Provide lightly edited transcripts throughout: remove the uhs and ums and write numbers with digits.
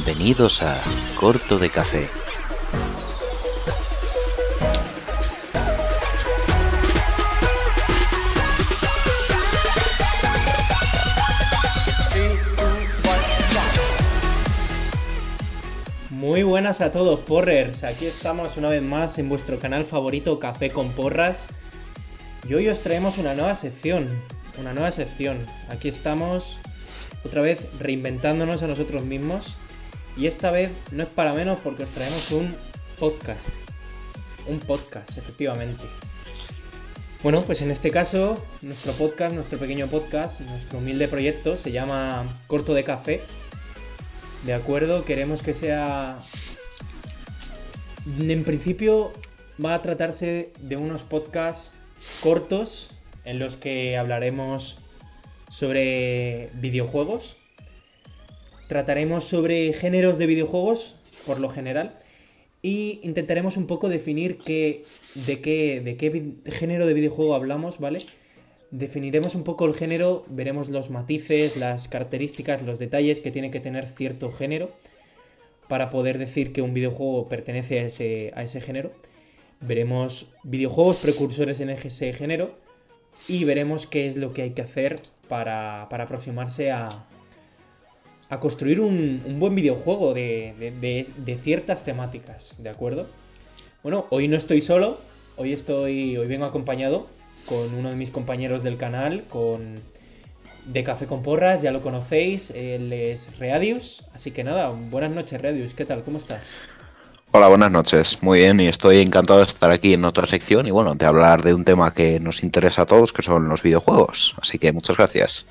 Bienvenidos a Corto de Café. Muy buenas a todos, porrers. Aquí estamos una vez más en vuestro canal favorito Café con Porras. Y hoy os traemos una nueva sección. Aquí estamos otra vez reinventándonos a nosotros mismos. Y esta vez no es para menos porque os traemos un podcast. Un podcast, efectivamente. Bueno, pues en este caso, nuestro podcast, nuestro pequeño podcast, nuestro humilde proyecto se llama Corto de Café. De acuerdo, queremos que sea... En principio va a tratarse de unos podcasts cortos en los que hablaremos sobre videojuegos. Trataremos sobre géneros de videojuegos, por lo general. Y intentaremos un poco definir de qué género de videojuego hablamos, ¿vale? Definiremos un poco el género, veremos los matices, las características, los detalles que tiene que tener cierto género para poder decir que un videojuego pertenece a ese género. Veremos videojuegos precursores en ese género y veremos qué es lo que hay que hacer para aproximarse a construir un buen videojuego de ciertas temáticas, ¿de acuerdo? Bueno, hoy no estoy solo, hoy vengo acompañado con uno de mis compañeros del canal, de Café con Porras, ya lo conocéis, él es Readius, así que nada, buenas noches Readius, ¿qué tal? ¿Cómo estás? Hola, buenas noches. Muy bien, y estoy encantado de estar aquí en otra sección y bueno, de hablar de un tema que nos interesa a todos, que son los videojuegos. Así que muchas gracias.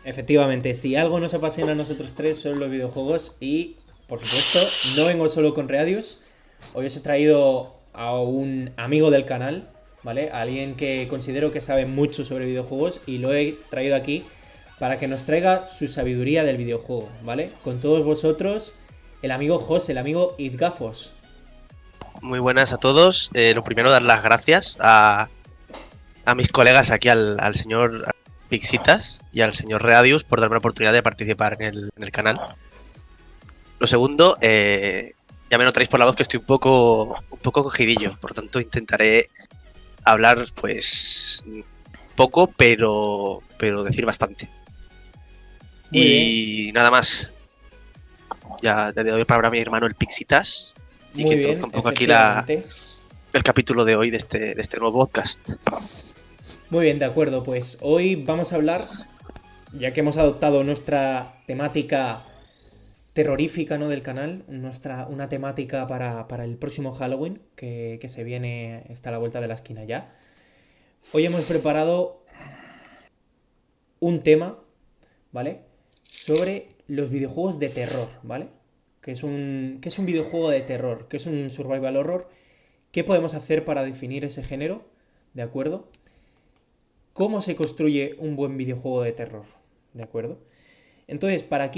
Efectivamente, si algo nos apasiona a nosotros tres son los videojuegos y, por supuesto, no vengo solo con Readius. Hoy os he traído a un amigo del canal, ¿vale? A alguien que considero que sabe mucho sobre videojuegos y lo he traído aquí para que nos traiga su sabiduría del videojuego, ¿vale? Con todos vosotros, el amigo Jos, el amigo Idgafos. Muy buenas a todos. Lo primero, dar las gracias a mis colegas aquí, al señor Pixitas y al señor Readius por darme la oportunidad de participar en el canal. Lo segundo, ya me notaréis por la voz que estoy un poco cogidillo, por lo tanto intentaré hablar pues poco, pero decir bastante. Muy y bien. Nada más. Ya le doy palabra a mi hermano el Pixitas y Muy que bien, introduzca un poco aquí efectivamente. el capítulo de hoy de este nuevo podcast. Muy bien, de acuerdo, pues hoy vamos a hablar, ya que hemos adoptado nuestra temática terrorífica, ¿no?, del canal, una temática para el próximo Halloween, que se viene, está a la vuelta de la esquina ya. Hoy hemos preparado un tema, ¿vale?, sobre los videojuegos de terror, ¿vale? ¿Qué es un videojuego de terror? ¿Qué es un survival horror? ¿Qué podemos hacer para definir ese género? ¿De acuerdo? ¿Cómo se construye un buen videojuego de terror? ¿De acuerdo? Entonces, para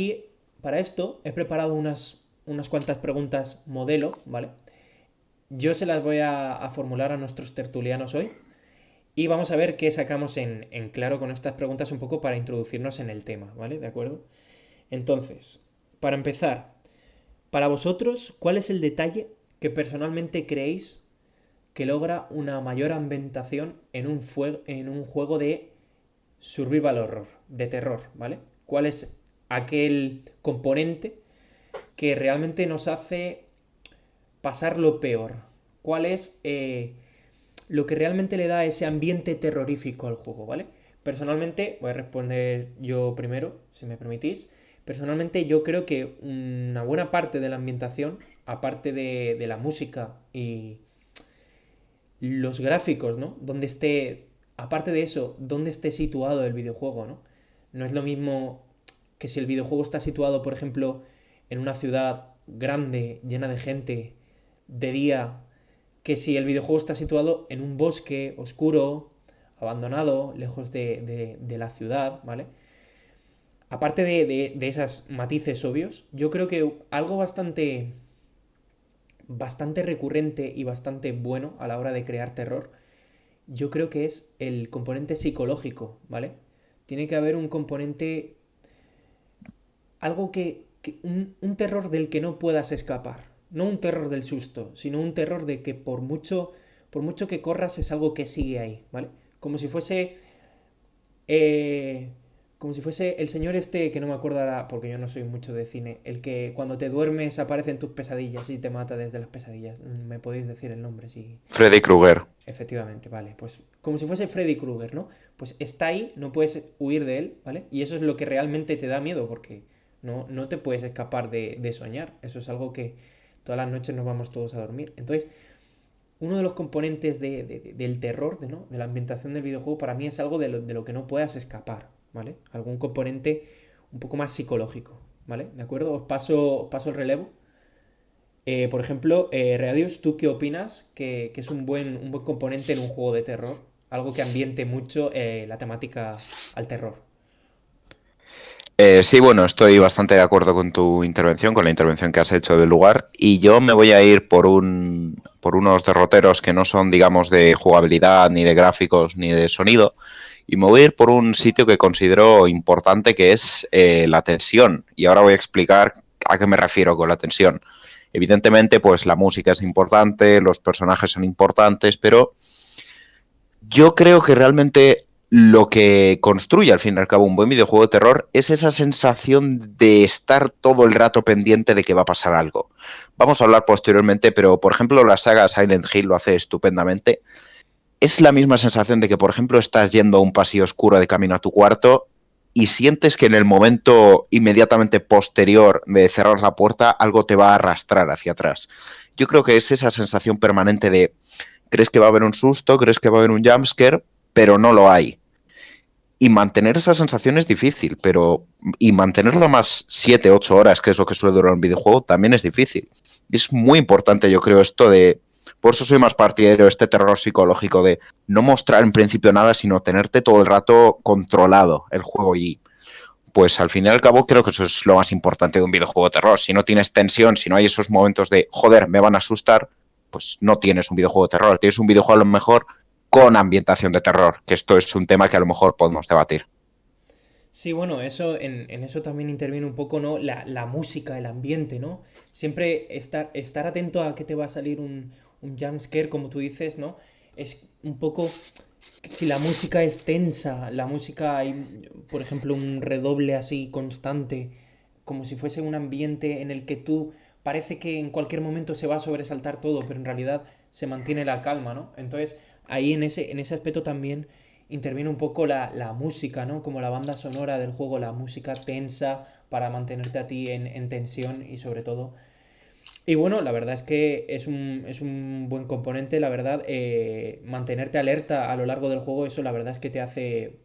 esto, he preparado unas cuantas preguntas modelo, ¿vale? Yo se las voy a formular a nuestros tertulianos hoy y vamos a ver qué sacamos en claro con estas preguntas un poco para introducirnos en el tema, ¿vale? ¿De acuerdo? Entonces, para empezar, para vosotros, ¿cuál es el detalle que personalmente creéis que logra una mayor ambientación en un juego de survival horror, de terror, ¿vale? ¿Cuál es aquel componente que realmente nos hace pasar lo peor? ¿Cuál es lo que realmente le da ese ambiente terrorífico al juego, ¿vale? Personalmente, voy a responder yo primero, si me permitís. Personalmente yo creo que una buena parte de la ambientación, aparte de la música y los gráficos, ¿no? Aparte de eso, dónde esté situado el videojuego, ¿no? No es lo mismo que si el videojuego está situado, por ejemplo, en una ciudad grande, llena de gente, de día, que si el videojuego está situado en un bosque oscuro, abandonado, lejos de la ciudad, ¿vale? Aparte de esos matices obvios, yo creo que algo bastante recurrente y bastante bueno a la hora de crear terror, yo creo que es el componente psicológico, ¿vale? Tiene que haber un componente, algo que un terror del que no puedas escapar. No un terror del susto, sino un terror de que por mucho que corras es algo que sigue ahí, ¿vale? Como si fuese... eh, como si fuese el señor este, que no me acuerdo ahora, porque yo no soy mucho de cine, el que cuando te duermes aparece en tus pesadillas y te mata desde las pesadillas. ¿Me podéis decir el nombre? Sí. Freddy Krueger. Efectivamente, vale. Pues como si fuese Freddy Krueger, ¿no? Pues está ahí, no puedes huir de él, ¿vale? Y eso es lo que realmente te da miedo, porque no te puedes escapar de soñar. Eso es algo que todas las noches nos vamos todos a dormir. Entonces, uno de los componentes del terror, ¿no? De la ambientación del videojuego, para mí es algo de lo que no puedas escapar, ¿vale? Algún componente un poco más psicológico, ¿vale? ¿De acuerdo? Os paso el relevo. Por ejemplo, Readius, ¿tú qué opinas que es un buen componente en un juego de terror? Algo que ambiente mucho la temática al terror. Sí, bueno, estoy bastante de acuerdo con tu intervención, con la intervención que has hecho del lugar, y yo me voy a ir por unos derroteros que no son, digamos, de jugabilidad, ni de gráficos, ni de sonido, y me voy a ir por un sitio que considero importante, que es la tensión, y ahora voy a explicar a qué me refiero con la tensión. Evidentemente, pues la música es importante, los personajes son importantes, pero yo creo que realmente lo que construye al fin y al cabo un buen videojuego de terror es esa sensación de estar todo el rato pendiente de que va a pasar algo. Vamos a hablar posteriormente, pero por ejemplo la saga Silent Hill lo hace estupendamente. Es la misma sensación de que, por ejemplo, estás yendo a un pasillo oscuro de camino a tu cuarto y sientes que en el momento inmediatamente posterior de cerrar la puerta algo te va a arrastrar hacia atrás. Yo creo que es esa sensación permanente de crees que va a haber un susto, crees que va a haber un jumpscare, pero no lo hay. Y mantener esa sensación es difícil, pero y mantenerlo más 7, 8 horas, que es lo que suele durar un videojuego, también es difícil. Y es muy importante, yo creo, esto de... Por eso soy más partidario de este terror psicológico, de no mostrar en principio nada, sino tenerte todo el rato controlado el juego. Y pues al fin y al cabo creo que eso es lo más importante de un videojuego de terror. Si no tienes tensión, si no hay esos momentos de, joder, me van a asustar, pues no tienes un videojuego de terror. Tienes un videojuego a lo mejor con ambientación de terror, que esto es un tema que a lo mejor podemos debatir. Sí, bueno, eso, en eso también interviene un poco, ¿no? La música, el ambiente, ¿no? Siempre estar atento a que te va a salir un jumpscare, como tú dices, ¿no? Es un poco... Si la música es tensa, la música hay, por ejemplo, un redoble así constante, como si fuese un ambiente en el que tú parece que en cualquier momento se va a sobresaltar todo, pero en realidad se mantiene la calma, ¿no? Entonces, ahí en ese aspecto también interviene un poco la música, ¿no? Como la banda sonora del juego, la música tensa para mantenerte a ti en tensión y sobre todo y bueno, la verdad es que es un buen componente, la verdad. Mantenerte alerta a lo largo del juego, eso la verdad es que te hace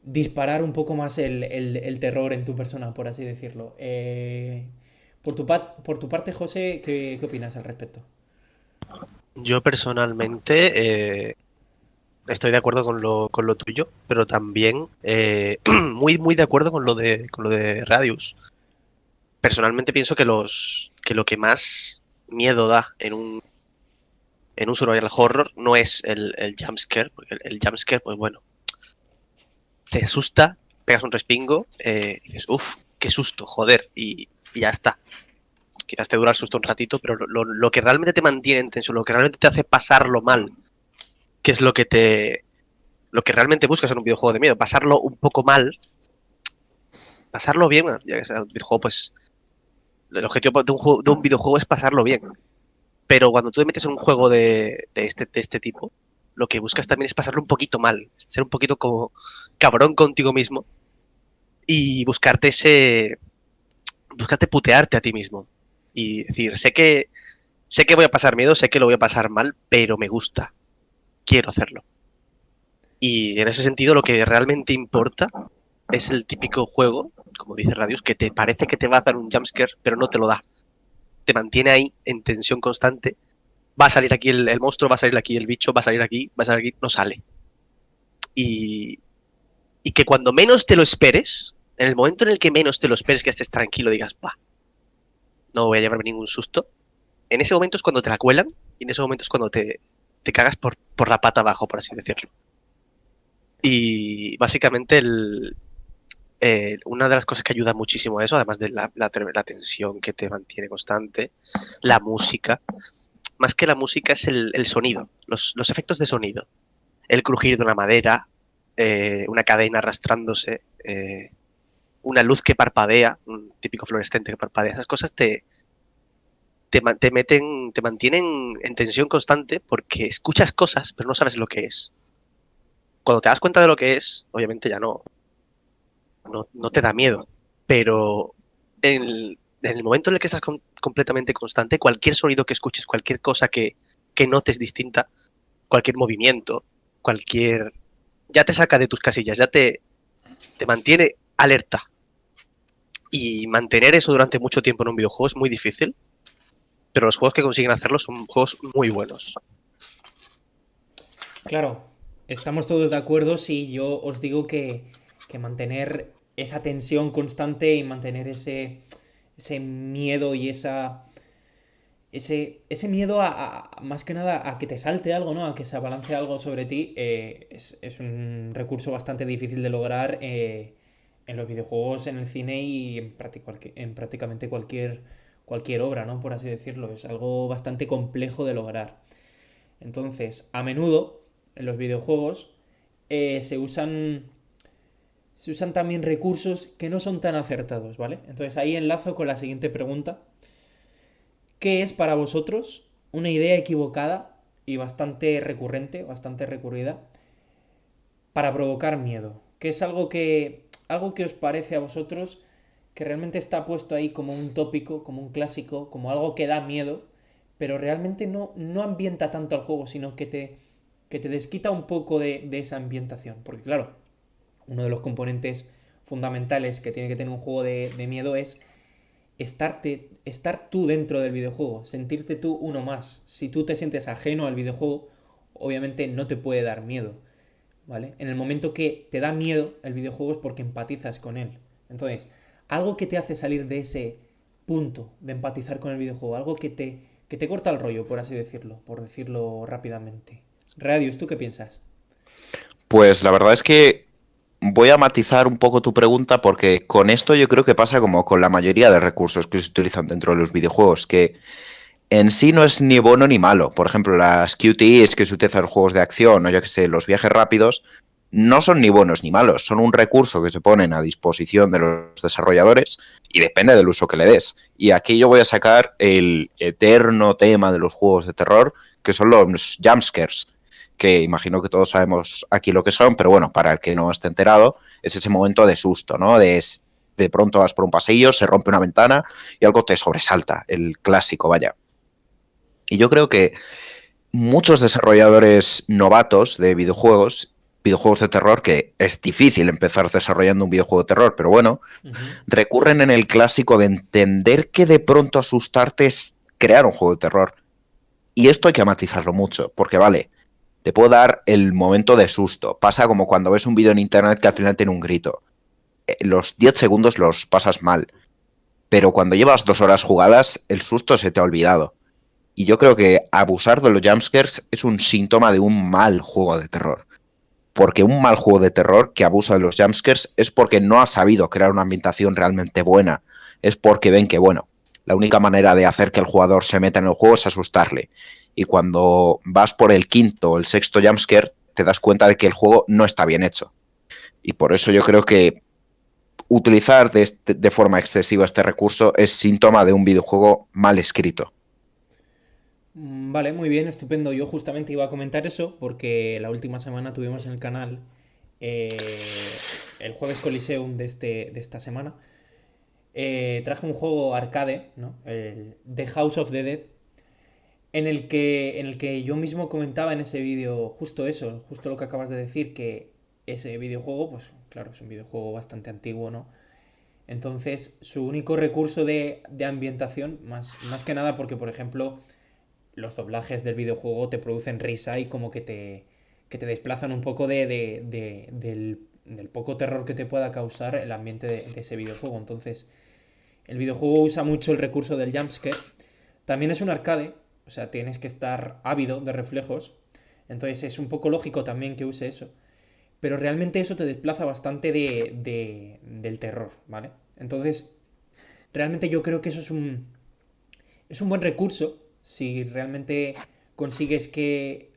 disparar un poco más el terror en tu persona, por así decirlo. Por tu parte, José, ¿qué opinas al respecto? Yo personalmente estoy de acuerdo con lo tuyo, pero también muy de acuerdo con lo de Radius. Personalmente pienso que lo que más miedo da en un survival horror no es el jumpscare, porque el jumpscare, pues bueno, te asusta, pegas un respingo, y dices, uff, qué susto, joder, y ya está. Quizás te dura el susto un ratito, pero lo que realmente te mantiene en tensión, lo que realmente te hace pasarlo mal, que es lo que realmente buscas en un videojuego de miedo, pasarlo un poco mal, pasarlo bien, ya que sea un videojuego, pues el objetivo de un videojuego es pasarlo bien. Pero cuando tú te metes en un juego de este tipo, lo que buscas también es pasarlo un poquito mal, ser un poquito como cabrón contigo mismo y buscarte putearte a ti mismo. Y decir, sé que voy a pasar miedo, sé que lo voy a pasar mal, pero me gusta, quiero hacerlo. Y en ese sentido lo que realmente importa es el típico juego, como dice Radius, que te parece que te va a dar un jumpscare, pero no te lo da. Te mantiene ahí en tensión constante. Va a salir aquí el monstruo, va a salir aquí el bicho, va a salir aquí, va a salir aquí, no sale. Y, y que cuando menos te lo esperes, en el momento en el que menos te lo esperes, que estés tranquilo, digas, va, no voy a llevarme ningún susto, en ese momento es cuando te la cuelan y en ese momento es cuando te cagas por la pata abajo, por así decirlo. Y básicamente una de las cosas que ayuda muchísimo a eso, además de la tensión que te mantiene constante, la música. Más que la música es el sonido, los efectos de sonido. El crujir de una madera, una cadena arrastrándose, una luz que parpadea, un típico fluorescente que parpadea. Esas cosas te mantienen en tensión constante porque escuchas cosas, pero no sabes lo que es. Cuando te das cuenta de lo que es, obviamente ya no te da miedo. Pero en el momento en el que estás completamente constante, cualquier sonido que escuches, cualquier cosa que notes distinta, cualquier movimiento, cualquier... ya te saca de tus casillas, te mantiene alerta. Y mantener eso durante mucho tiempo en un videojuego es muy difícil, pero los juegos que consiguen hacerlo son juegos muy buenos. Claro, estamos todos de acuerdo si yo os digo que mantener esa tensión constante y mantener ese miedo y ese miedo más que nada a que te salte algo, ¿no? A que se abalance algo sobre ti, es un recurso bastante difícil de lograr en los videojuegos, en el cine y en prácticamente cualquier obra, ¿no? Por así decirlo. Es algo bastante complejo de lograr. Entonces, a menudo en los videojuegos eh, se usan, se usan también recursos que no son tan acertados, ¿vale? Entonces ahí enlazo con la siguiente pregunta. ¿Qué es para vosotros una idea equivocada y bastante recurrente, bastante recurrida, para provocar miedo? ¿Qué es algo que os parece a vosotros que realmente está puesto ahí como un tópico, como un clásico, como algo que da miedo, pero realmente no ambienta tanto al juego, sino que te desquita un poco de esa ambientación? Porque claro, uno de los componentes fundamentales que tiene que tener un juego de miedo es estar tú dentro del videojuego, sentirte tú uno más. Si tú te sientes ajeno al videojuego, obviamente no te puede dar miedo, ¿vale? En el momento que te da miedo el videojuego es porque empatizas con él. Entonces, algo que te hace salir de ese punto de empatizar con el videojuego, algo que te corta el rollo, por decirlo rápidamente. Radius, ¿tú qué piensas? Pues la verdad es que voy a matizar un poco tu pregunta porque con esto yo creo que pasa como con la mayoría de recursos que se utilizan dentro de los videojuegos, que en sí no es ni bueno ni malo. Por ejemplo, las QTEs que se utilizan en los juegos de acción o yo que sé, los viajes rápidos, no son ni buenos ni malos. Son un recurso que se ponen a disposición de los desarrolladores y depende del uso que le des. Y aquí yo voy a sacar el eterno tema de los juegos de terror, que son los jumpscares, que imagino que todos sabemos aquí lo que son, pero bueno, para el que no esté enterado, es ese momento de susto, ¿no? De pronto vas por un pasillo, se rompe una ventana y algo te sobresalta, el clásico, vaya. Y yo creo que muchos desarrolladores novatos de videojuegos de terror, que es difícil empezar desarrollando un videojuego de terror, pero bueno, Ujú. recurren en el clásico de entender que de pronto asustarte es crear un juego de terror. Y esto hay que matizarlo mucho, porque vale, te puedo dar el momento de susto. Pasa como cuando ves un vídeo en internet que al final tiene un grito. Los 10 segundos los pasas mal, pero cuando llevas 2 horas jugadas, el susto se te ha olvidado. Y yo creo que abusar de los jumpscares es un síntoma de un mal juego de terror. Porque un mal juego de terror que abusa de los jumpscares es porque no ha sabido crear una ambientación realmente buena. Es porque ven que, bueno, la única manera de hacer que el jugador se meta en el juego es asustarle. Y cuando vas por el quinto o el sexto jumpscare, te das cuenta de que el juego no está bien hecho. Y por eso yo creo que utilizar de forma excesiva este recurso es síntoma de un videojuego mal escrito. Vale, muy bien, estupendo. Yo justamente iba a comentar eso porque la última semana tuvimos en el canal el jueves Coliseum de esta semana. Traje un juego arcade, ¿no? El The House of the Dead, en el que yo mismo comentaba en ese vídeo justo eso, justo lo que acabas de decir, que ese videojuego, pues claro, es un videojuego bastante antiguo, ¿no? Entonces, su único recurso de ambientación, más que nada porque, por ejemplo, los doblajes del videojuego te producen risa y como que te desplazan un poco del poco terror que te pueda causar el ambiente de ese videojuego. Entonces, el videojuego usa mucho el recurso del jumpscare. También es un arcade, o sea, tienes que estar ávido de reflejos. Entonces es un poco lógico también que use eso. pero realmente eso te desplaza bastante del terror, ¿vale? Entonces, realmente yo creo que eso es un buen recurso si realmente consigues que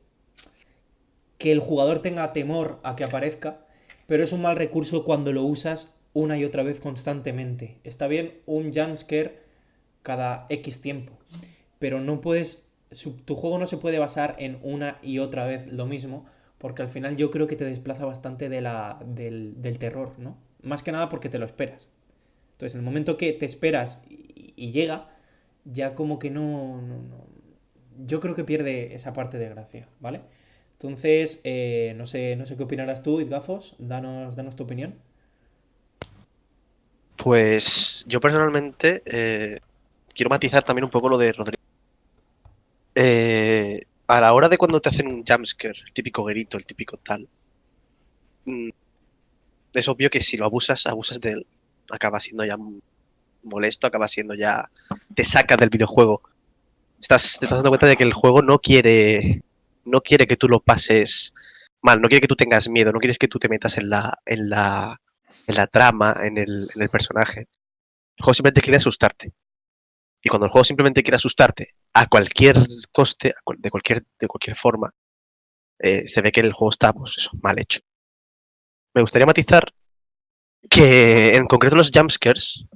el jugador tenga temor a que aparezca, pero es un mal recurso cuando lo usas una y otra vez constantemente. Está bien un jumpscare cada X tiempo, pero no puedes, tu juego no se puede basar en una y otra vez lo mismo, porque al final yo creo que te desplaza bastante del terror, ¿no? Más que nada porque te lo esperas. Entonces, en el momento que te esperas y llega, ya como que yo creo que pierde esa parte de gracia, ¿vale? Entonces, no sé qué opinarás tú, Idgafos. Danos tu opinión. Pues yo personalmente quiero matizar también un poco lo de Rodrigo. A la hora de cuando te hacen un jumpscare, el típico grito, el típico tal, mm, es obvio que si lo abusas, abusas de él. Acaba siendo ya molesto, acaba siendo ya... Te saca del videojuego. Te estás dando cuenta de que el juego no quiere que tú lo pases mal, no quiere que tú tengas miedo, no quieres que tú te metas en la trama, en el personaje. El juego simplemente quiere asustarte. Y cuando el juego simplemente quiere asustarte a cualquier coste, de cualquier forma, se ve que el juego está, pues eso, mal hecho. Me gustaría matizar que en concreto los jumpscares,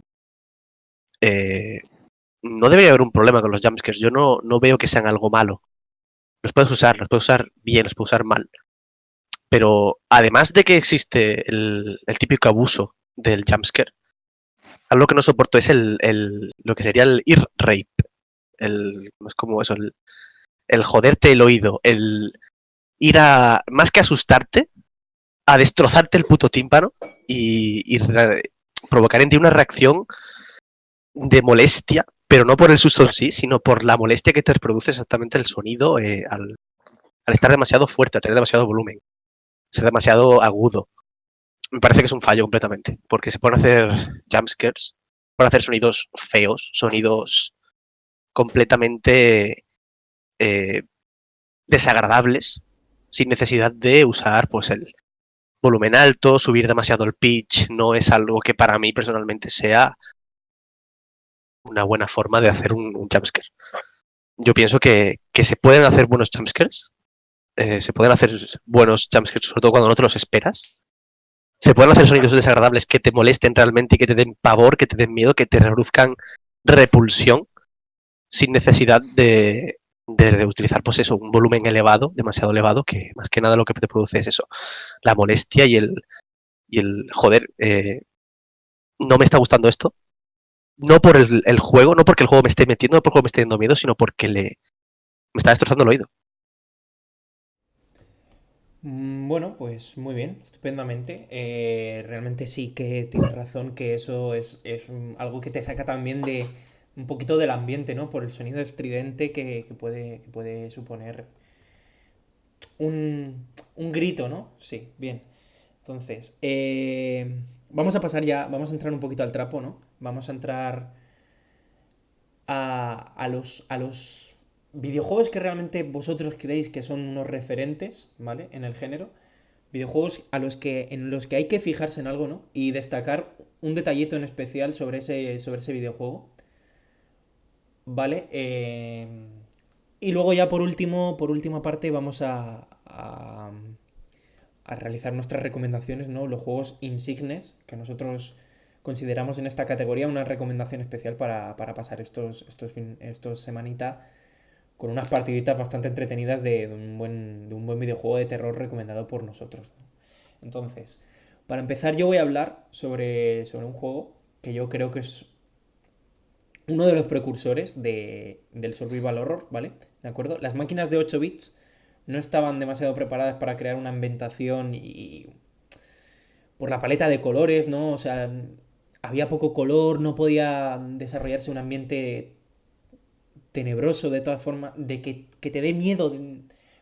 eh, no debería haber un problema con los jumpscares. Yo no veo que sean algo malo. Los puedes usar bien, los puedes usar mal. Pero además de que existe el típico abuso del jumpscare, algo que no soporto es lo que sería el ear rape. No es como eso, el joderte el oído, el ir a, más que asustarte, a destrozarte el puto tímpano y provocar en ti una reacción de molestia, pero no por el susto en sí, sino por la molestia que te produce exactamente el sonido al estar demasiado fuerte, al tener demasiado volumen, ser demasiado agudo. Me parece que es un fallo completamente, porque se pueden hacer jumpscares, pueden hacer sonidos feos, sonidos completamente eh, desagradables, sin necesidad de usar pues el volumen alto, subir demasiado el pitch, no es algo que para mí personalmente sea una buena forma de hacer un jumpscare. Yo pienso que se pueden hacer buenos jumpscares, se pueden hacer buenos jumpscares, sobre todo cuando no te los esperas. Se pueden hacer sonidos desagradables que te molesten realmente y que te den pavor, que te den miedo, que te produzcan repulsión sin necesidad de utilizar pues eso, un volumen elevado, demasiado elevado, que más que nada lo que te produce es eso, la molestia y el joder, no me está gustando esto. No por el juego, no porque el juego me esté metiendo, no porque el juego me esté dando miedo, sino porque me está destrozando el oído. Bueno, pues muy bien, estupendamente. Realmente sí que tienes razón que eso algo que te saca también de un poquito del ambiente, ¿no? Por el sonido estridente que puede suponer un grito, ¿no? Sí, bien. Entonces, vamos a pasar ya, vamos a entrar un poquito al trapo, ¿no? Vamos a entrar a los videojuegos que realmente vosotros creéis que son unos referentes, ¿vale? En el género. Videojuegos en los que hay que fijarse en algo, ¿no? Y destacar un detallito en especial sobre ese videojuego, ¿vale? Y luego ya por última parte vamos a realizar nuestras recomendaciones, ¿no? Los juegos insignes que nosotros consideramos en esta categoría una recomendación especial para pasar estos semanita con unas partiditas bastante entretenidas de un buen videojuego de terror recomendado por nosotros, ¿no? Entonces, para empezar yo voy a hablar sobre un juego que yo creo que es uno de los precursores del survival horror, ¿vale? ¿De acuerdo? Las máquinas de 8 bits no estaban demasiado preparadas para crear una ambientación y por la paleta de colores, ¿no? O sea, había poco color, no podía desarrollarse un ambiente tenebroso de todas formas, que te dé miedo,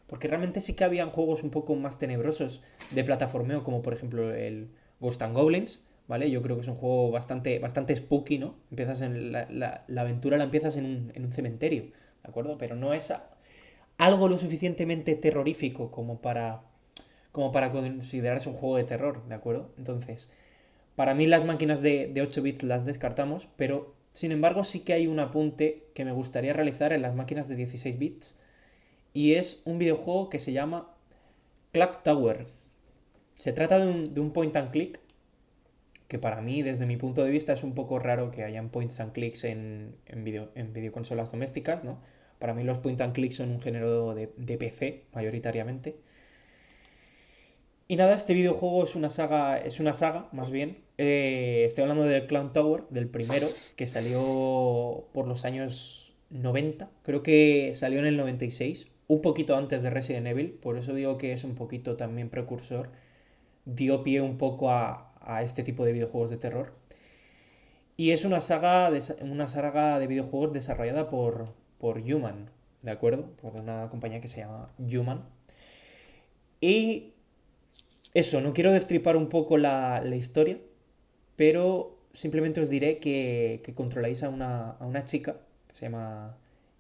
porque realmente sí que habían juegos un poco más tenebrosos de plataformeo, como por ejemplo el Ghost and Goblins, ¿vale? Yo creo que es un juego bastante spooky, ¿no? Empiezas la aventura la empiezas en un cementerio, ¿de acuerdo? Pero no es algo lo suficientemente terrorífico como como para considerarse un juego de terror, ¿de acuerdo? Entonces, para mí las máquinas de 8 bits las descartamos, pero sin embargo sí que hay un apunte que me gustaría realizar en las máquinas de 16 bits, y es un videojuego que se llama Clock Tower. Se trata de un point and click, que para mí, desde mi punto de vista, es un poco raro que hayan points and clicks en videoconsolas domésticas, ¿no? Para mí los point and clicks son un género de PC, mayoritariamente. Y nada, este videojuego es una saga, más bien. Estoy hablando del Clock Tower, del primero, que salió por los años 90. Creo que salió en el 96, un poquito antes de Resident Evil, por eso digo que es un poquito también precursor. Dio pie un poco a este tipo de videojuegos de terror. Y es una saga de videojuegos desarrollada por Human, ¿de acuerdo? Por una compañía que se llama Human. Y eso, no quiero destripar un poco la historia, pero simplemente os diré que controláis a una chica que se llama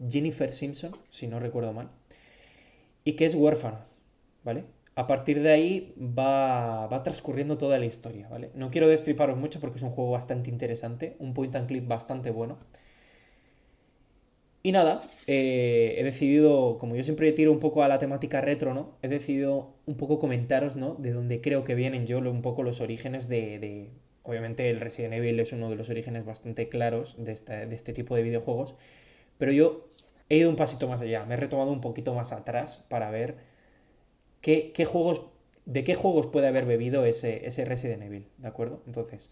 Jennifer Simpson, si no recuerdo mal, y que es huérfana, ¿vale? A partir de ahí va transcurriendo toda la historia, ¿vale? No quiero destriparos mucho porque es un juego bastante interesante, un point and click bastante bueno. Y nada, he decidido, como yo siempre tiro un poco a la temática retro, ¿no? He decidido un poco comentaros, ¿no? De dónde creo que vienen yo un poco los orígenes Obviamente el Resident Evil es uno de los orígenes bastante claros de este tipo de videojuegos, pero yo he ido un pasito más allá, me he retomado un poquito más atrás para ver qué juegos, de qué juegos puede haber bebido ese Resident Evil, ¿de acuerdo? Entonces,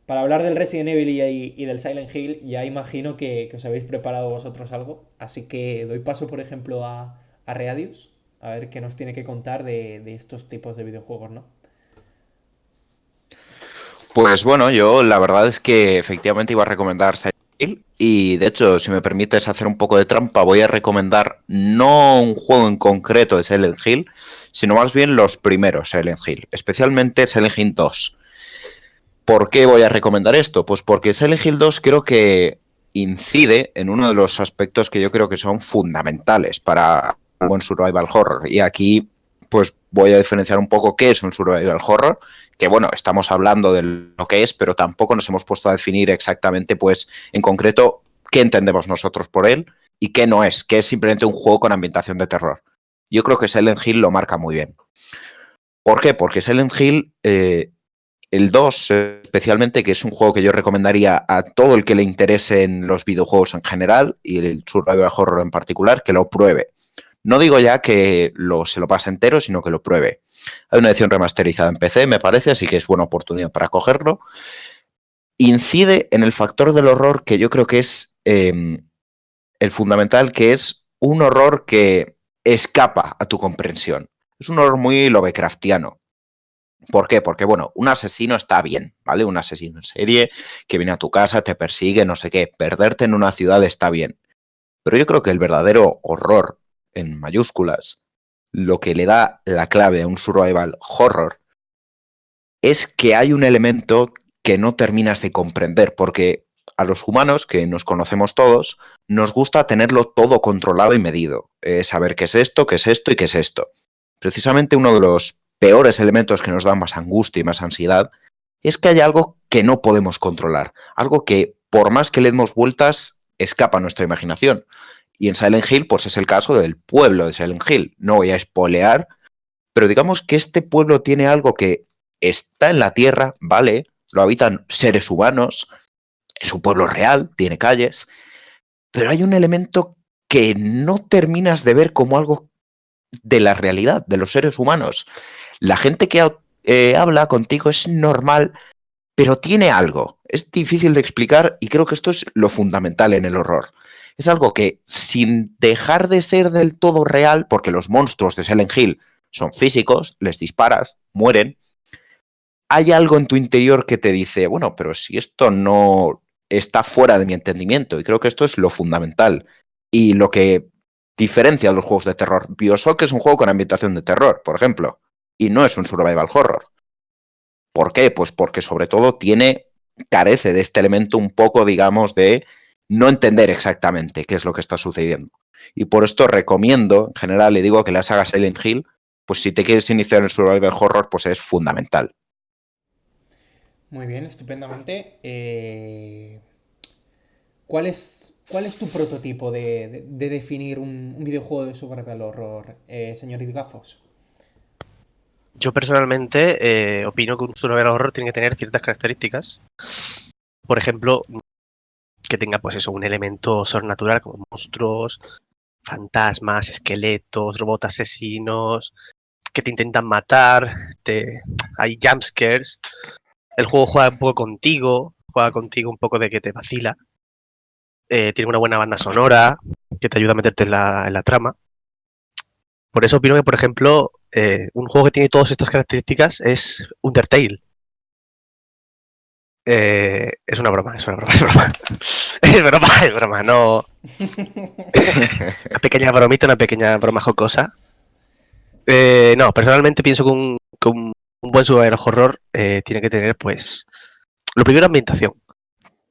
para hablar del Resident Evil y del Silent Hill, ya imagino que os habéis preparado vosotros algo, así que doy paso, por ejemplo, a Readius, a ver qué nos tiene que contar de estos tipos de videojuegos, ¿no? Pues bueno, yo la verdad es que efectivamente iba a recomendar Silent Hill y de hecho, si me permites hacer un poco de trampa, voy a recomendar no un juego en concreto de Silent Hill, sino más bien los primeros Silent Hill, especialmente Silent Hill 2. ¿Por qué voy a recomendar esto? Pues porque Silent Hill 2 creo que incide en uno de los aspectos que yo creo que son fundamentales para un buen survival horror. Y aquí pues voy a diferenciar un poco qué es un survival horror, que bueno, estamos hablando de lo que es, pero tampoco nos hemos puesto a definir exactamente pues en concreto qué entendemos nosotros por él y qué no es, que es simplemente un juego con ambientación de terror. Yo creo que Silent Hill lo marca muy bien. ¿Por qué? Porque Silent Hill el 2, especialmente, que es un juego que yo recomendaría a todo el que le interesen los videojuegos en general y el survival horror en particular, que lo pruebe. No digo ya que se lo pase entero, sino que lo pruebe. Hay una edición remasterizada en PC, me parece, así que es buena oportunidad para cogerlo. Incide en el factor del horror que yo creo que es el fundamental, que es un horror que escapa a tu comprensión. Es un horror muy Lovecraftiano. ¿Por qué? Porque, bueno, un asesino está bien, ¿vale? Un asesino en serie que viene a tu casa, te persigue, no sé qué. Perderte en una ciudad está bien. Pero yo creo que el verdadero horror, en mayúsculas, lo que le da la clave a un survival horror, es que hay un elemento que no terminas de comprender, porque a los humanos, que nos conocemos todos, nos gusta tenerlo todo controlado y medido. Saber qué es esto y qué es esto. Precisamente uno de los peores elementos que nos dan más angustia y más ansiedad es que hay algo que no podemos controlar, algo que por más que le demos vueltas escapa a nuestra imaginación. Y en Silent Hill pues es el caso del pueblo de Silent Hill. No voy a spoilear, pero digamos que este pueblo tiene algo que está en la tierra, ¿vale? Lo habitan seres humanos, es un pueblo real, tiene calles, pero hay un elemento que no terminas de ver como algo de la realidad, de los seres humanos. La gente que habla contigo es normal, pero tiene algo. Es difícil de explicar y creo que esto es lo fundamental en el horror. Es algo que, sin dejar de ser del todo real, porque los monstruos de Silent Hill son físicos, les disparas, mueren, hay algo en tu interior que te dice, bueno, pero si esto no está fuera de mi entendimiento, y creo que esto es lo fundamental y lo que diferencia a los juegos de terror. BioShock es un juego con ambientación de terror, por ejemplo, y no es un survival horror. ¿Por qué? Pues porque sobre todo carece de este elemento un poco, digamos, de no entender exactamente qué es lo que está sucediendo. Y por esto recomiendo, en general, le digo que la saga Silent Hill, pues si te quieres iniciar en survival horror, pues es fundamental. Muy bien, estupendamente. ¿Cuál es tu prototipo de definir un videojuego de survival horror, señor Gafos? Yo personalmente opino que un survival horror tiene que tener ciertas características. Por ejemplo, que tenga pues eso, un elemento sobrenatural como monstruos, fantasmas, esqueletos, robots asesinos, que te intentan matar, hay jumpscares. El juego juega contigo un poco de que te vacila. Tiene una buena banda sonora que te ayuda a meterte en la trama. Por eso opino que, por ejemplo, un juego que tiene todas estas características es Undertale. Es una broma, es una broma, es broma. Es broma, no. Una pequeña bromita, una pequeña broma jocosa. No, personalmente pienso que un buen survival horror tiene que tener, pues, lo primero, ambientación.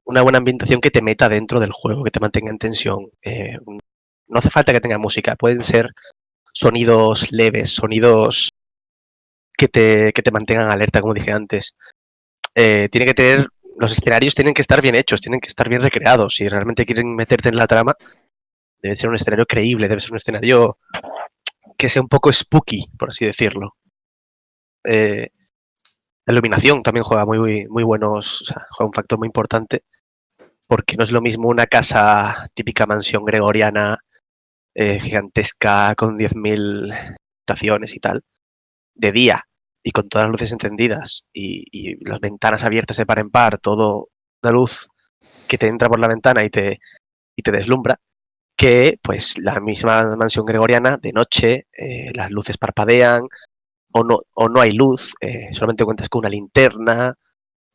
Una buena ambientación que te meta dentro del juego, que te mantenga en tensión. No hace falta que tenga música, pueden ser sonidos leves, sonidos que te mantengan alerta, como dije antes. Tiene que tener, los escenarios tienen que estar bien hechos, tienen que estar bien recreados. Si realmente quieren meterte en la trama, debe ser un escenario creíble, debe ser un escenario que sea un poco spooky, por así decirlo. Eh, la iluminación también juega muy buenos, o sea, juega un factor muy importante, porque no es lo mismo una casa típica mansión gregoriana, gigantesca, con 10.000 habitaciones y tal, de día y con todas las luces encendidas y las ventanas abiertas de par en par, todo una luz que te entra por la ventana y te deslumbra, que pues la misma mansión gregoriana de noche, las luces parpadean o no hay luz, solamente cuentas con una linterna,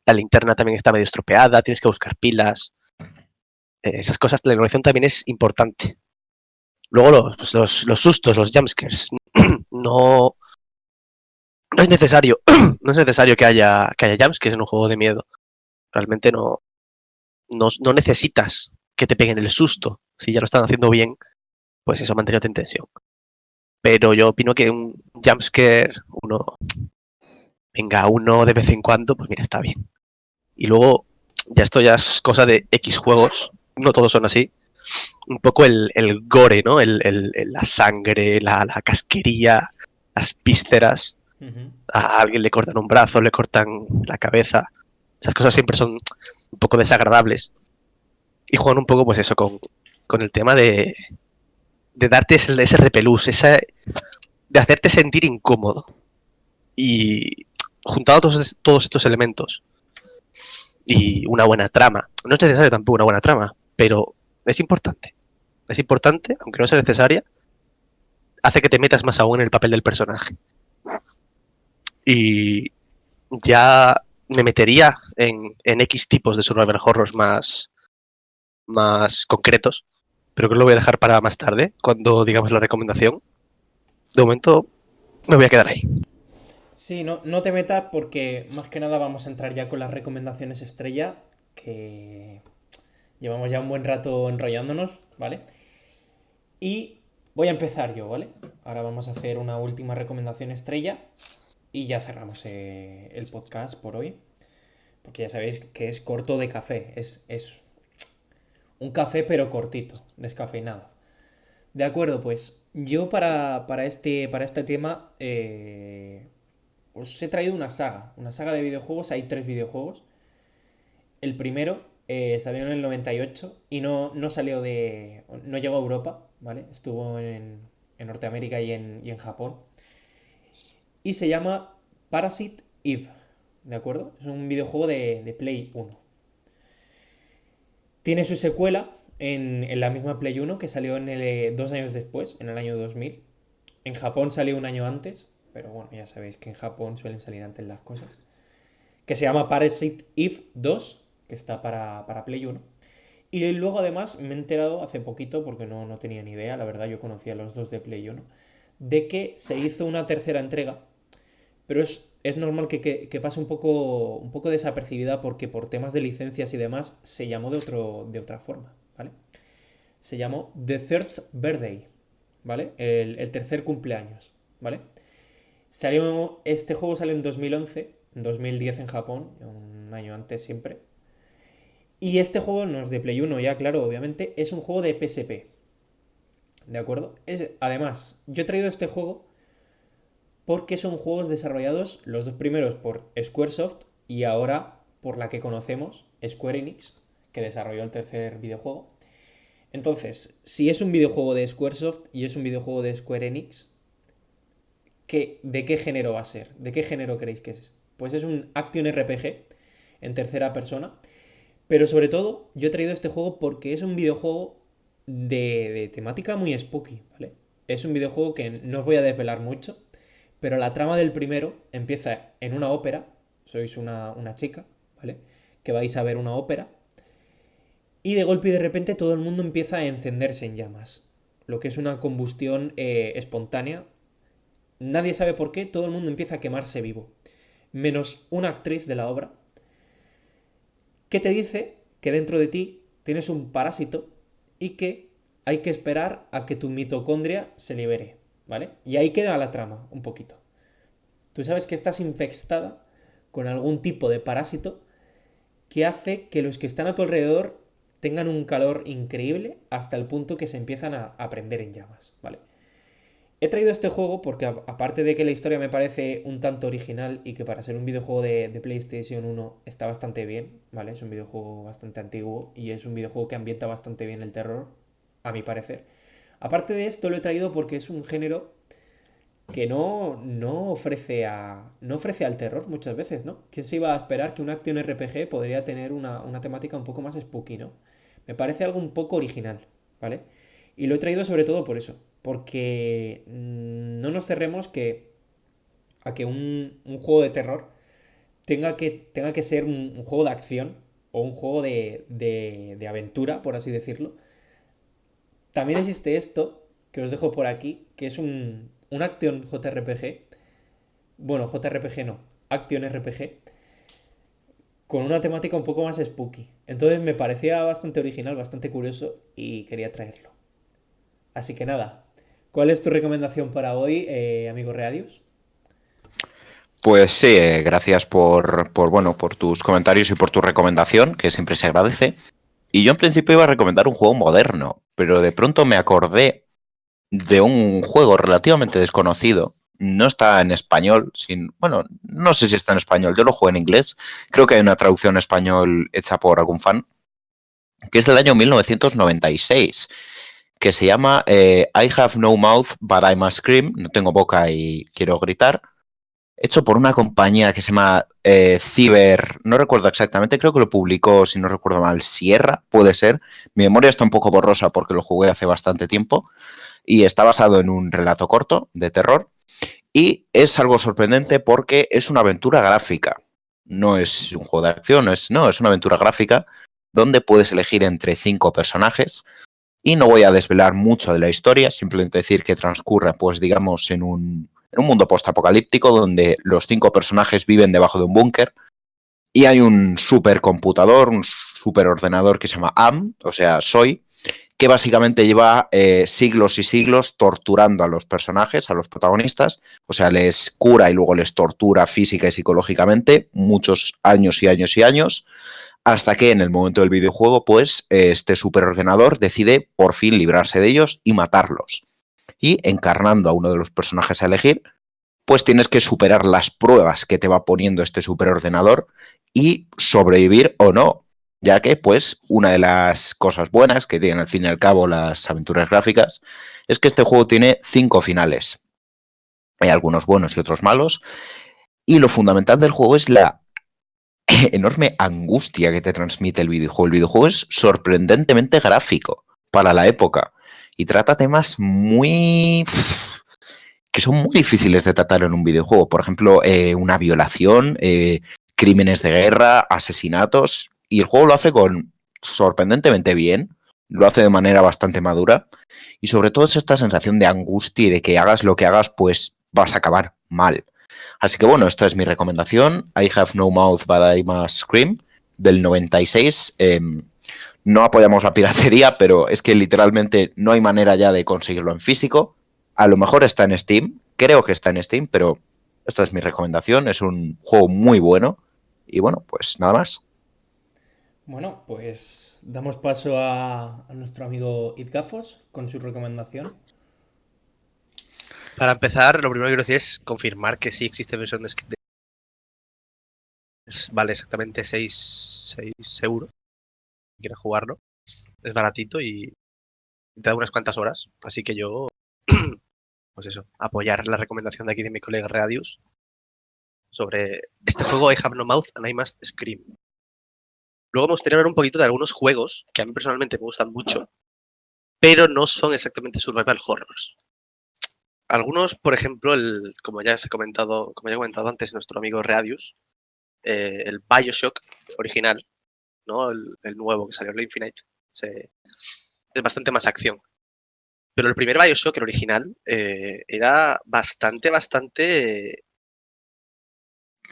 la linterna también está medio estropeada, tienes que buscar pilas, esas cosas, la iluminación también es importante. Luego los sustos, los jumpscares, no, no es necesario, no es necesario que haya jumpscares en un juego de miedo. Realmente no necesitas que te peguen el susto. Si ya lo están haciendo bien, pues eso mantenerte en tensión. Pero yo opino que un jumpscare, uno de vez en cuando, pues mira, está bien. Y luego, esto ya es cosa de X juegos, no todos son así. Un poco el gore, ¿no? La sangre, la casquería, las vísceras. Ujú. A alguien le cortan un brazo, le cortan la cabeza. Esas cosas siempre son un poco desagradables. Y juegan un poco, pues eso, con el tema de darte ese repelús, de hacerte sentir incómodo. Y juntado todos estos elementos y una buena trama, no es necesario tampoco una buena trama, pero es importante. Es importante, aunque no sea necesaria, hace que te metas más aún en el papel del personaje. Y ya me metería en X tipos de survival horrors más concretos, pero que lo voy a dejar para más tarde, cuando digamos la recomendación. De momento me voy a quedar ahí. Sí, no te metas porque más que nada vamos a entrar ya con las recomendaciones estrella, que llevamos ya un buen rato enrollándonos, ¿vale? Y voy a empezar yo, ¿vale? Ahora vamos a hacer una última recomendación estrella y ya cerramos el podcast por hoy, porque ya sabéis que es corto de café, es un café pero cortito, descafeinado. De acuerdo, pues yo para este tema os he traído una saga de videojuegos, hay tres videojuegos. El primero salió en el 98 y no salió no llegó a Europa, ¿vale? Estuvo en Norteamérica y en Japón. Y se llama Parasite Eve, ¿de acuerdo? Es un videojuego de Play 1. Tiene su secuela en la misma Play 1 que salió 2 años después, en el año 2000. En Japón salió un año antes, pero bueno, ya sabéis que en Japón suelen salir antes las cosas. Que se llama Parasite Eve 2, que está para Play 1. Y luego además me he enterado hace poquito, porque no tenía ni idea, la verdad yo conocía los dos de Play 1, de que se hizo una tercera entrega, pero es normal que pase un poco desapercibida porque por temas de licencias y demás se llamó de otra forma, ¿vale? Se llamó The Third Birthday, ¿vale? El tercer cumpleaños, ¿vale? Este juego salió en 2011, en 2010 en Japón, un año antes siempre. Y este juego no es de Play 1 ya, claro, obviamente, es un juego de PSP. ¿De acuerdo? Además, yo he traído este juego porque son juegos desarrollados, los dos primeros por Squaresoft y ahora por la que conocemos, Square Enix, que desarrolló el tercer videojuego. Entonces, si es un videojuego de Squaresoft y es un videojuego de Square Enix, ¿de qué género va a ser? ¿De qué género creéis que es? Pues es un Action RPG en tercera persona. Pero sobre todo, yo he traído este juego porque es un videojuego de temática muy spooky, ¿vale? Es un videojuego que no os voy a desvelar mucho, pero la trama del primero empieza en una ópera. Sois una chica, ¿vale? Que vais a ver una ópera. Y de golpe y de repente todo el mundo empieza a encenderse en llamas. Lo que es una combustión espontánea. Nadie sabe por qué, todo el mundo empieza a quemarse vivo. Menos una actriz de la obra que te dice que dentro de ti tienes un parásito y que hay que esperar a que tu mitocondria se libere, ¿vale? Y ahí queda la trama, un poquito. Tú sabes que estás infectada con algún tipo de parásito que hace que los que están a tu alrededor tengan un calor increíble hasta el punto que se empiezan a prender en llamas, ¿vale? He traído este juego porque aparte de que la historia me parece un tanto original y que para ser un videojuego de PlayStation 1 está bastante bien, ¿vale? Es un videojuego bastante antiguo y es un videojuego que ambienta bastante bien el terror, a mi parecer. Aparte de esto lo he traído porque es un género que no ofrece al terror muchas veces, ¿no? ¿Quién se iba a esperar que un Action RPG podría tener una temática un poco más spooky, ¿no? Me parece algo un poco original, ¿vale? Y lo he traído sobre todo por eso, porque no nos cerremos a que un juego de terror tenga que ser un juego de acción o un juego de aventura, por así decirlo. También existe esto, que os dejo por aquí, que es un Action JRPG. Bueno, JRPG no, Action RPG, con una temática un poco más spooky. Entonces me parecía bastante original, bastante curioso y quería traerlo. Así que nada, ¿cuál es tu recomendación para hoy, amigo Readius? Pues sí, gracias bueno, por tus comentarios y por tu recomendación, que siempre se agradece. Y yo en principio iba a recomendar un juego moderno, pero de pronto me acordé de un juego relativamente desconocido. No está en español, bueno, no sé si está en español, yo lo juego en inglés. Creo que hay una traducción en español hecha por algún fan, que es del año 1996, que se llama I Have No Mouth But I Must Scream, no tengo boca y quiero gritar, hecho por una compañía que se llama Cyber, no recuerdo exactamente, creo que lo publicó, si no recuerdo mal, Sierra, puede ser. Mi memoria está un poco borrosa porque lo jugué hace bastante tiempo y está basado en un relato corto de terror y es algo sorprendente porque es una aventura gráfica. No es un juego de acción, es una aventura gráfica donde puedes elegir entre 5 personajes. Y no voy a desvelar mucho de la historia, simplemente decir que transcurre, pues digamos, en un mundo postapocalíptico donde los 5 personajes viven debajo de un búnker y hay un supercomputador, un superordenador que se llama o sea, Soy, que básicamente lleva siglos y siglos torturando a los personajes, a los protagonistas, o sea, les cura y luego les tortura física y psicológicamente muchos años y años y años, hasta que en el momento del videojuego, pues, este superordenador decide por fin librarse de ellos y matarlos. Y encarnando a uno de los personajes a elegir, pues tienes que superar las pruebas que te va poniendo este superordenador y sobrevivir o no. Ya que, pues, una de las cosas buenas que tienen al fin y al cabo las aventuras gráficas es que este juego tiene 5 finales. Hay algunos buenos y otros malos. Y lo fundamental del juego es la enorme angustia que te transmite el videojuego. El videojuego es sorprendentemente gráfico para la época y trata temas que son muy difíciles de tratar en un videojuego. Por ejemplo, una violación, crímenes de guerra, asesinatos. Y el juego lo hace sorprendentemente bien. Lo hace de manera bastante madura. Y sobre todo es esta sensación de angustia y de que hagas lo que hagas, pues vas a acabar mal. Así que bueno, esta es mi recomendación. I Have No Mouth But I Must Scream, del 96. No apoyamos la piratería, pero es que literalmente no hay manera ya de conseguirlo en físico. A lo mejor está en Steam, creo que está en Steam, pero Esta es mi recomendación, es un juego muy bueno. Y bueno, pues nada más. Bueno, pues damos paso a nuestro amigo Idgafos con su recomendación. Para empezar, lo primero que quiero decir es confirmar que sí existe versión de vale exactamente 6 euros. Si quieres jugarlo, es baratito y te da unas cuantas horas. Así que yo, pues eso, apoyar la recomendación de aquí de mi colega Readius sobre este juego I Have No Mouth and I Must Scream. Luego me gustaría hablar un poquito de algunos juegos que a mí personalmente me gustan mucho, pero no son exactamente survival horrors. Algunos, por ejemplo, como ya he comentado antes, nuestro amigo Readius, el Bioshock original, ¿no? El nuevo que salió, el Infinite, es bastante más acción. Pero el primer Bioshock, el original, era bastante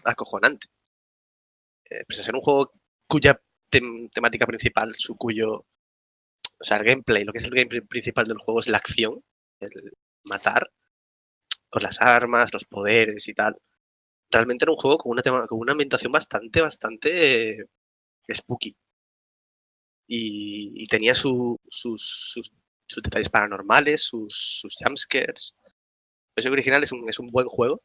acojonante. Pese a ser un juego cuya temática principal, o sea, el gameplay, lo que es el gameplay principal del juego es la acción, el matar con las armas, los poderes y tal. Realmente era un juego con una ambientación bastante spooky. Y tenía sus detalles paranormales, sus jumpscares. El juego original es un buen juego,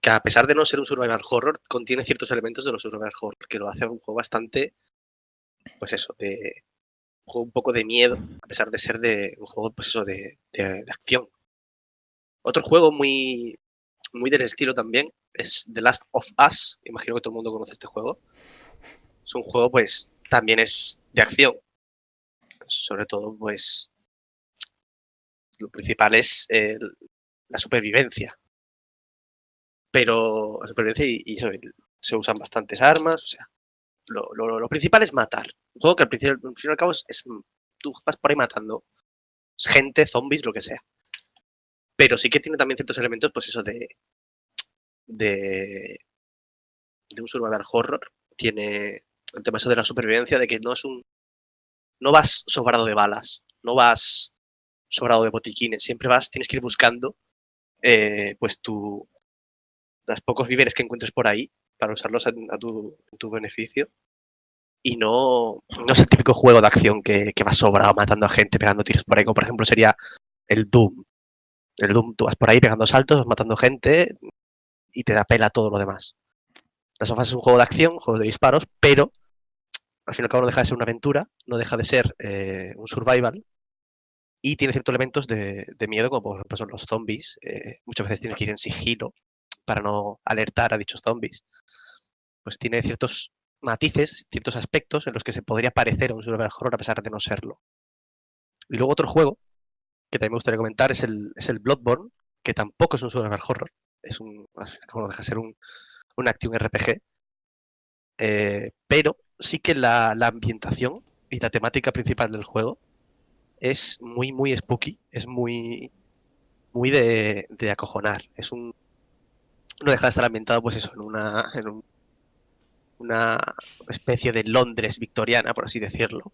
que a pesar de no ser un survival horror, contiene ciertos elementos de los survival horror, que lo hace un juego bastante, pues eso, un juego un poco de miedo, a pesar de ser un juego, pues eso, de acción. Otro juego muy del estilo también es The Last of Us. Imagino que todo el mundo conoce este juego. Es un juego, pues, también es de acción. Sobre todo, pues, lo principal es la supervivencia. Pero la supervivencia y se usan bastantes armas, o sea, lo principal es matar. Un juego que al principio, al fin y al cabo, tú vas por ahí matando gente, zombies, lo que sea. Pero sí que tiene también ciertos elementos, pues eso, de, de un survival horror. Tiene el tema eso de la supervivencia, de que no vas sobrado de balas, no vas sobrado de botiquines, siempre tienes que ir buscando pues los pocos víveres que encuentres por ahí para usarlos a tu beneficio. Y no es el típico juego de acción que vas sobrado matando a gente, pegando tiros por ahí, como por ejemplo sería el Doom. El Doom, tú vas por ahí pegando saltos, vas matando gente y te da pela todo lo demás. Las of Us es un juego de acción, un juego de disparos, pero al fin y al cabo no deja de ser una aventura, no deja de ser un survival y tiene ciertos elementos de miedo, como por ejemplo son los zombies. Muchas veces tienes que ir en sigilo para no alertar a dichos zombies. Pues tiene ciertos matices, ciertos aspectos en los que se podría parecer a un survival horror a pesar de no serlo. Y luego otro juego que también me gustaría comentar es el Bloodborne, que tampoco es un survival horror, no deja de ser un action RPG, pero sí que la ambientación y la temática principal del juego es muy spooky, es muy de acojonar. No deja de estar ambientado, pues eso, una especie de Londres victoriana, por así decirlo.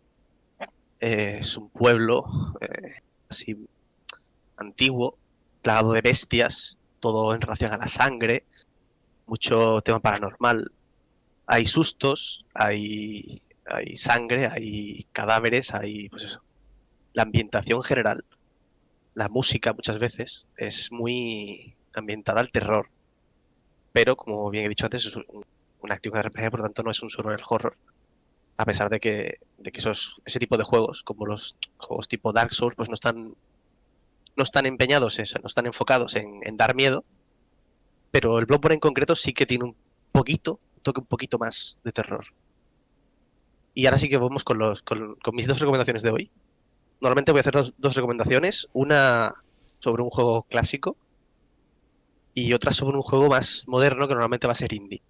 Es un pueblo así antiguo, plagado de bestias, todo en relación a la sangre, mucho tema paranormal. Hay sustos, hay sangre, hay cadáveres, hay, pues eso. La ambientación general, la música muchas veces es muy ambientada al terror, pero como bien he dicho antes, es un acción RPG, por lo tanto no es un survival horror, a pesar de que ese tipo de juegos, como los juegos tipo Dark Souls, pues no están empeñados, no están enfocados en dar miedo, pero el Bloodborne en concreto sí que tiene un toque un poquito más de terror. Y ahora sí que vamos con mis dos recomendaciones de hoy. Normalmente voy a hacer dos recomendaciones, una sobre un juego clásico y otra sobre un juego más moderno que normalmente va a ser indie.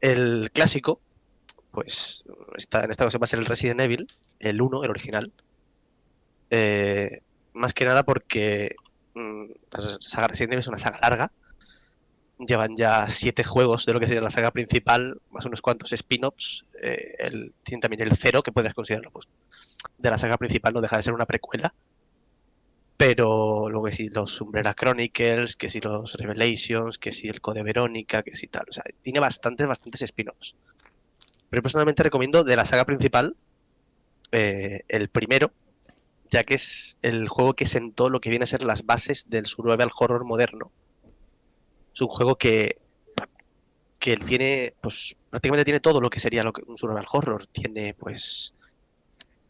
El clásico, pues en esta ocasión va a ser el Resident Evil, el uno, el original. Eh, Más que nada porque la saga Resident Evil es una saga larga. Llevan ya 7 juegos de lo que sería la saga principal, más unos cuantos spin-offs. Tienen también el cero, que puedes considerarlo pues, de la saga principal, no deja de ser una precuela. Pero luego que si los Umbrella Chronicles, que si los Revelations, que si el Code Verónica, que si tal. O sea, tiene bastantes spin-offs. Pero yo personalmente recomiendo de la saga principal el primero, ya que es el juego que sentó lo que viene a ser las bases del survival horror moderno. Es un juego que él tiene, pues prácticamente tiene todo lo que sería un survival horror. Tiene pues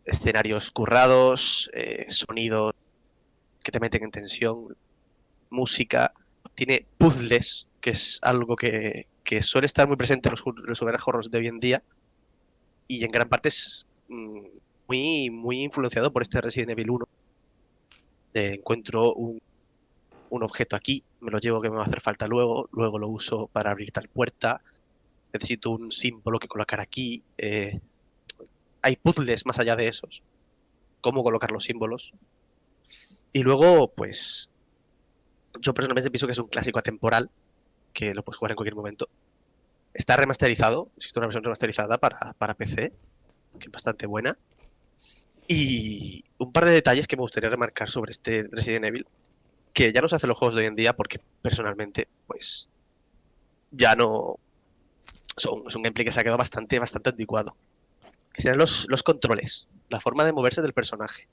escenarios currados, sonidos que te meten en tensión, música, tiene puzzles, que es algo que suele estar muy presente en los survival horrors de hoy en día y en gran parte es muy influenciado por este Resident Evil 1. Encuentro un objeto aquí, me lo llevo que me va a hacer falta luego lo uso para abrir tal puerta, necesito un símbolo que colocar aquí. Hay puzzles más allá de esos, cómo colocar los símbolos. Y luego, pues, yo personalmente pienso que es un clásico atemporal, que lo puedes jugar en cualquier momento. Está remasterizado, existe una versión remasterizada para PC, que es bastante buena. Y un par de detalles que me gustaría remarcar sobre este Resident Evil, que ya no se hacen los juegos de hoy en día porque personalmente, pues, ya no... es un gameplay que se ha quedado bastante anticuado. Que serían los controles, la forma de moverse del personaje.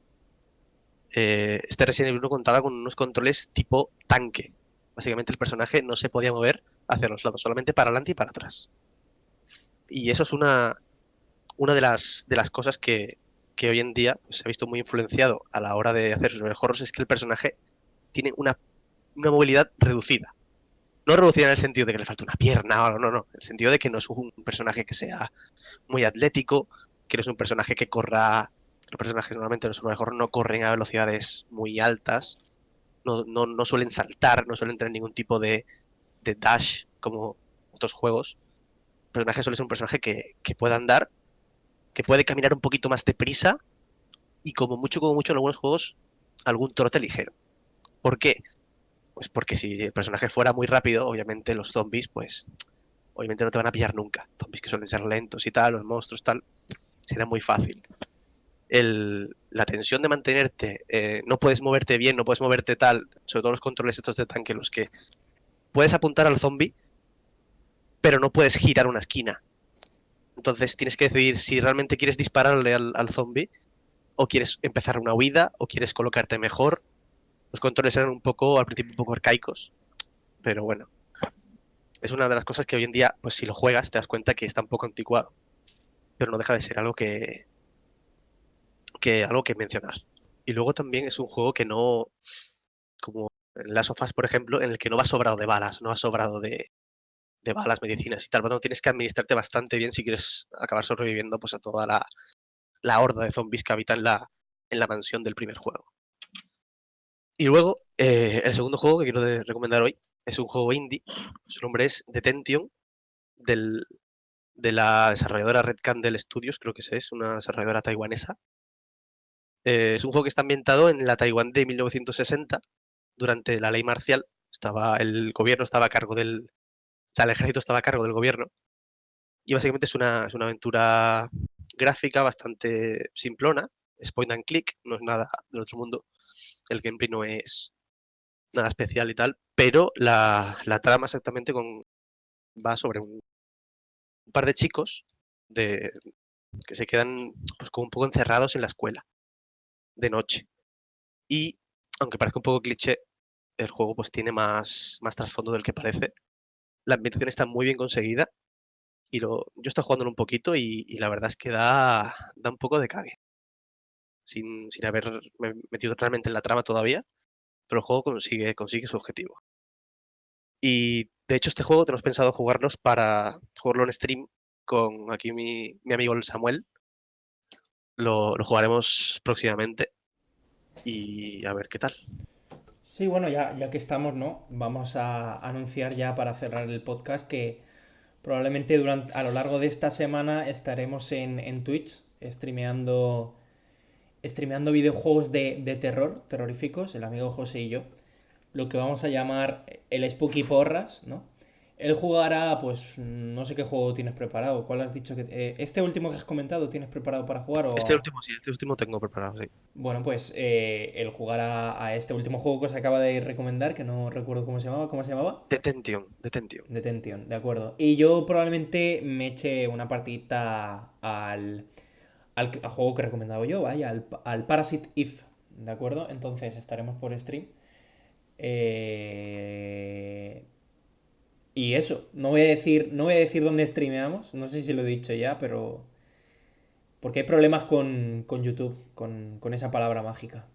Este Resident Evil 1 contaba con unos controles tipo tanque. Básicamente el personaje no se podía mover hacia los lados, solamente para adelante y para atrás. Y eso es una de las cosas que hoy en día pues, se ha visto muy influenciado a la hora de hacer sus horrors, es que el personaje tiene una movilidad reducida. No reducida en el sentido de que le falta una pierna o algo, no. En el sentido de que no es un personaje que sea muy atlético, que no es un personaje que corra. Los personajes normalmente en los horror no corren a velocidades muy altas, no suelen saltar, no suelen tener ningún tipo de dash como otros juegos. El personaje suele ser un personaje que puede andar, que puede caminar un poquito más deprisa y como mucho en algunos juegos, algún trote ligero. ¿Por qué? Pues porque si el personaje fuera muy rápido, obviamente los zombies, pues obviamente no te van a pillar nunca. Zombies que suelen ser lentos y tal, los monstruos tal, será muy fácil. La tensión de mantenerte, no puedes moverte bien, no puedes moverte tal, sobre todo los controles estos de tanque, los que puedes apuntar al zombie, pero no puedes girar una esquina. Entonces tienes que decidir si realmente quieres dispararle al zombie o quieres empezar una huida o quieres colocarte mejor. Los controles eran un poco, al principio, un poco arcaicos, pero bueno, es una de las cosas que hoy en día, pues si lo juegas, te das cuenta que está un poco anticuado, pero no deja de ser algo que mencionar. Y luego también es un juego que no, como en Last of Us, por ejemplo, en el que no va sobrado de balas, no va sobrado de balas, medicinas y tal. Bueno, tienes que administrarte bastante bien si quieres acabar sobreviviendo pues, a toda la horda de zombies que habitan en la mansión del primer juego. Y luego, el segundo juego que quiero recomendar hoy es un juego indie. Su nombre es Detention, de la desarrolladora Red Candle Studios, creo que es una desarrolladora taiwanesa. Es un juego que está ambientado en la Taiwán de 1960, durante la ley marcial. El gobierno estaba a cargo del... O sea, el ejército estaba a cargo del gobierno. Y básicamente es una aventura gráfica bastante simplona. Es point and click, no es nada del otro mundo. El gameplay no es nada especial y tal, pero la trama exactamente va sobre un par de chicos de, que se quedan pues como un poco encerrados en la escuela de noche. Y aunque parezca un poco cliché, el juego pues tiene más trasfondo del que parece. La ambientación está muy bien conseguida y yo estoy jugándolo un poquito y la verdad es que da un poco de cague. Sin haberme metido realmente en la trama todavía, pero el juego consigue su objetivo. Y de hecho este juego tenemos pensado para jugarlo en stream con aquí mi amigo el Samuel. Lo jugaremos próximamente y a ver qué tal. Sí, bueno, ya que estamos, ¿no? Vamos a anunciar ya para cerrar el podcast que probablemente a lo largo de esta semana estaremos en Twitch streameando videojuegos de terror, terroríficos, el amigo José y yo. Lo que vamos a llamar el Spooky Porras, ¿no? Él jugará, pues no sé qué juego tienes preparado. ¿Cuál has dicho que... este último que has comentado tienes preparado para jugar Este o... último, sí, este último tengo preparado, sí. Bueno, pues él jugará a este último juego que os acaba de recomendar, que no recuerdo cómo se llamaba. ¿Cómo se llamaba? Detención, detención. Detention, de acuerdo. Y yo probablemente me eche una partidita al juego que he recomendado yo, vaya, al Parasite Eve, ¿de acuerdo? Entonces estaremos por stream. Eh, Y eso, no voy a decir dónde streameamos, no sé si lo he dicho ya, pero... Porque hay problemas con YouTube, con esa palabra mágica.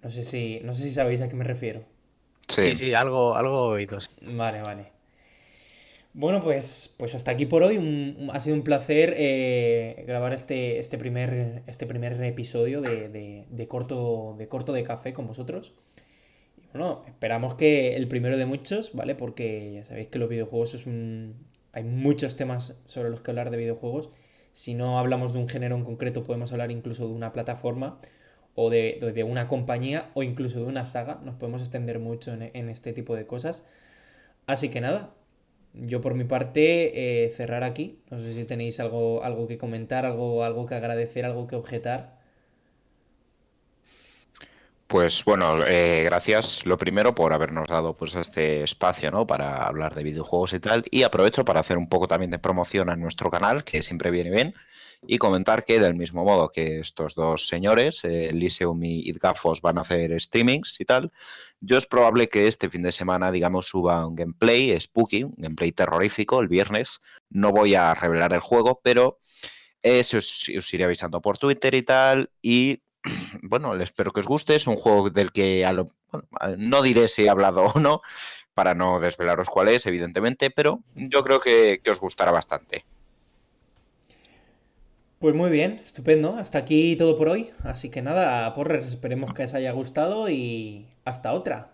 No sé si sabéis a qué me refiero. Sí, Sí, sí, algo oído. Sí. Vale, vale. Bueno, pues hasta aquí por hoy. Ha sido un placer grabar este primer episodio de corto de café con vosotros. Y bueno, esperamos que el primero de muchos, ¿vale? Porque ya sabéis que los videojuegos hay muchos temas sobre los que hablar de videojuegos. Si no hablamos de un género en concreto, podemos hablar incluso de una plataforma o de una compañía o incluso de una saga. Nos podemos extender mucho en este tipo de cosas. Así que nada, yo por mi parte cerrar aquí. No sé si tenéis algo que comentar, algo que agradecer, algo que objetar. pues bueno, gracias lo primero por habernos dado pues este espacio, ¿no? Para hablar de videojuegos y tal. Y aprovecho para hacer un poco también de promoción a nuestro canal, que siempre viene bien, y comentar que del mismo modo que estos dos señores, Lyceum y Idgafos, van a hacer streamings y tal, yo es probable que este fin de semana, digamos, suba un gameplay spooky, un gameplay terrorífico el viernes. No voy a revelar el juego, pero os iré avisando por Twitter y tal. Y bueno, espero que os guste. Es un juego del que bueno, no diré si he hablado o no, para no desvelaros cuál es, evidentemente, pero yo creo que os gustará bastante. Pues muy bien, estupendo. Hasta aquí todo por hoy. Así que nada, porres, esperemos que os haya gustado y hasta otra.